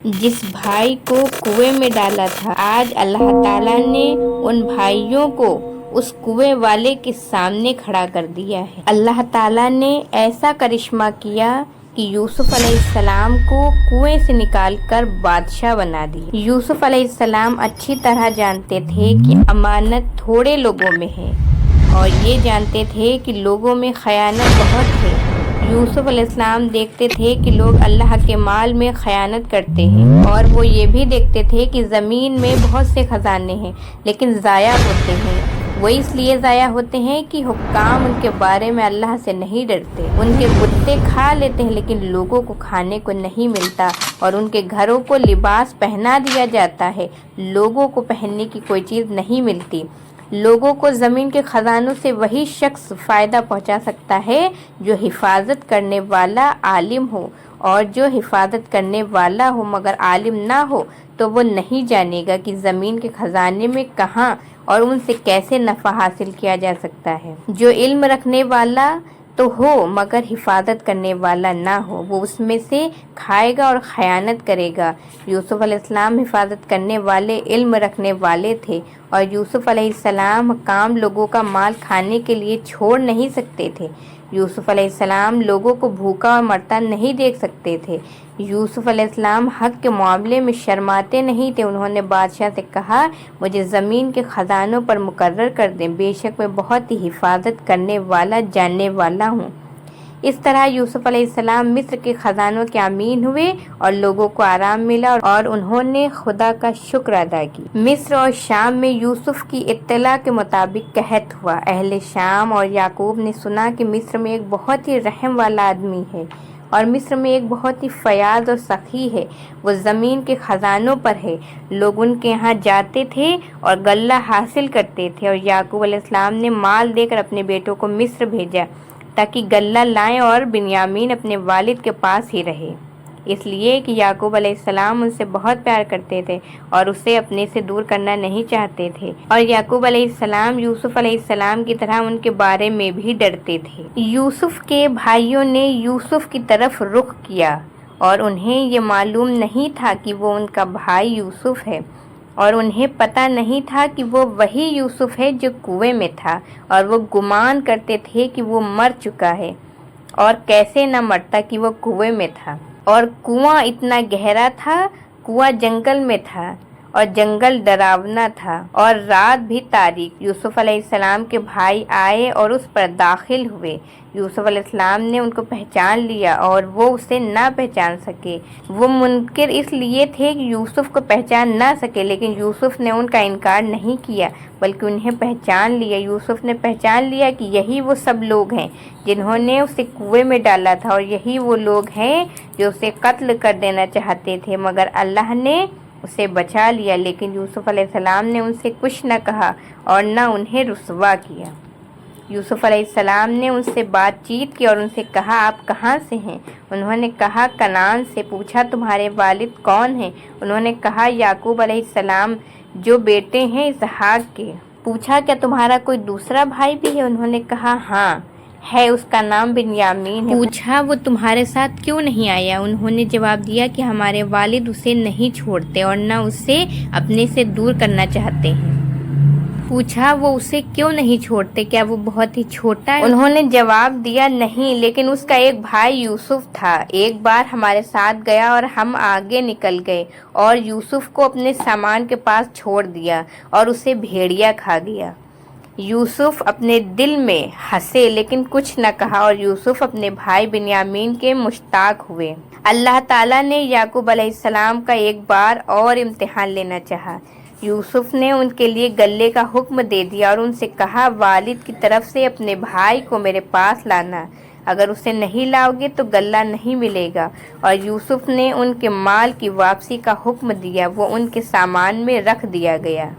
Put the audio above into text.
जिस भाई को कुएं में डाला था, आज अल्लाह ताला ने उन भाइयों को उस कुएं वाले के सामने खड़ा कर दिया है। अल्लाह ताला ने ऐसा करिश्मा किया कि यूसुफ अलैहिस्सलाम को कुएं से निकालकर बादशाह बना दिया। यूसुफ अलैहिस्सलाम अच्छी तरह जानते थे कि अमानत थोड़े लोगों में है और ये जानते थे कि लोगों में खयानत बहुत है। यूसुफ अलैहिस्सलाम देखते थे कि लोग अल्लाह के माल में खयानत करते हैं और वो ये भी देखते थे कि ज़मीन में बहुत से ख़जाने हैं लेकिन ज़ाया होते हैं। वो इसलिए ज़ाया होते हैं कि हुक्काम उनके बारे में अल्लाह से नहीं डरते। उनके कुत्ते खा लेते हैं लेकिन लोगों को खाने को नहीं मिलता और उनके घरों को लिबास पहना दिया जाता है, लोगों को पहनने की कोई चीज़ नहीं मिलती। लोगों को ज़मीन के ख़जानों से वही शख्स फ़ायदा पहुंचा सकता है जो हिफाजत करने वाला आलिम हो, और जो हिफाजत करने वाला हो मगर आलिम ना हो तो वो नहीं जानेगा कि ज़मीन के ख़जाने में कहाँ और उनसे कैसे नफ़ा हासिल किया जा सकता है। जो इल्म रखने वाला तो हो मगर हिफाजत करने वाला ना हो, वो उसमें से खाएगा और खयानत करेगा। यूसुफ अलैहिस्सलाम हिफाजत करने वाले, इल्म रखने वाले थे और यूसुफ अलैहिस्सलाम काम लोगों का माल खाने के लिए छोड़ नहीं सकते थे। यूसुफ अलैहिस्सलाम लोगों को भूखा और मरता नहीं देख सकते थे। यूसुफ अलैहिस्सलाम हक़ के मामले में शर्माते नहीं थे। उन्होंने बादशाह से कहा, मुझे ज़मीन के ख़जानों पर मुकर्रर कर दें, बेशक मैं बहुत ही हिफाजत करने वाला, जानने वाला हूँ। इस तरह यूसुफ अलैहिस्सलाम मिस्र के ख़जानों के अमीन हुए और लोगों को आराम मिला और उन्होंने खुदा का शुक्र अदा किया। मिस्र और शाम में यूसुफ की इत्तला के मुताबिक कहत हुआ। अहले शाम और याकूब ने सुना कि मिस्र में एक बहुत ही रहम वाला आदमी है और मिस्र में एक बहुत ही फयाज और सखी है, वो ज़मीन के ख़जानों पर है। लोग उनके यहाँ जाते थे और गल्ला हासिल करते थे और याकूब अलैहिस्सलाम ने माल देकर अपने बेटों को मिस्र भेजा ताकि गल्ला लाएं और बिन्यामीन अपने वालिद के पास ही रहे, इसलिए कि याकूब अलैहिस्सलाम उनसे बहुत प्यार करते थे और उसे अपने से दूर करना नहीं चाहते थे। और याकूब अलैहिस्सलाम यूसुफ अलैहिस्सलाम की तरह उनके बारे में भी डरते थे। यूसुफ के भाइयों ने यूसुफ की तरफ रुख किया और उन्हें ये मालूम नहीं था कि वो उनका भाई यूसुफ है, और उन्हें पता नहीं था कि वो वही यूसुफ है जो कुएं में था, और वो गुमान करते थे कि वो मर चुका है और कैसे न मरता कि वो कुएं में था। और कुआं इतना गहरा था, कुआं जंगल में था और जंगल डरावना था और रात भी तारीक। यूसुफ अलैहिस्सलाम के भाई आए और उस पर दाखिल हुए। यूसुफ अलैहिस्सलाम ने उनको पहचान लिया और वो उसे ना पहचान सके। वो मुनकिर इसलिए थे कि यूसुफ को पहचान ना सके, लेकिन यूसुफ ने उनका इनकार नहीं किया बल्कि उन्हें पहचान लिया। यूसुफ ने पहचान लिया कि यही वो सब लोग हैं जिन्होंने उसे कुएं में डाला था और यही वो लोग हैं जो उसे कत्ल कर देना चाहते थे, मगर अल्लाह ने उसे बचा लिया। लेकिन यूसुफ अलैहिस्सलाम ने उनसे कुछ न कहा और न उन्हें रुसवा किया। यूसुफ अलैहिस्सलाम ने उनसे बातचीत की और उनसे कहा, आप कहाँ से हैं? उन्होंने कहा, कनान से। पूछा, तुम्हारे वालिद कौन हैं? उन्होंने कहा, याकूब अलैहिस्सलाम जो बेटे हैं इसहाक के। पूछा, क्या तुम्हारा कोई दूसरा भाई भी है? उन्होंने कहा, हाँ है, उसका नाम बिन्यामीन है। पूछा, वो तुम्हारे साथ क्यों नहीं आया? उन्होंने जवाब दिया कि हमारे वालिद उसे नहीं छोड़ते और न उसे अपने से दूर करना चाहते हैं। पूछा, वो उसे क्यों नहीं छोड़ते, क्या वो बहुत ही छोटा है? उन्होंने जवाब दिया, नहीं, लेकिन उसका एक भाई यूसुफ था, एक बार हमारे साथ गया और हम आगे निकल गए और यूसुफ को अपने सामान के पास छोड़ दिया और उसे भेड़िया खा गया। यूसुफ अपने दिल में हंसे लेकिन कुछ न कहा और यूसुफ अपने भाई बिन्यामीन के मुश्ताक हुए। अल्लाह ताला ने याकूब अलैहिस्सलाम का एक बार और इम्तिहान लेना चाहा। यूसुफ ने उनके लिए गल्ले का हुक्म दे दिया और उनसे कहा, वालिद की तरफ से अपने भाई को मेरे पास लाना, अगर उसे नहीं लाओगे तो गल्ला नहीं मिलेगा। और यूसुफ ने उनके माल की वापसी का हुक्म दिया, वो उनके सामान में रख दिया गया।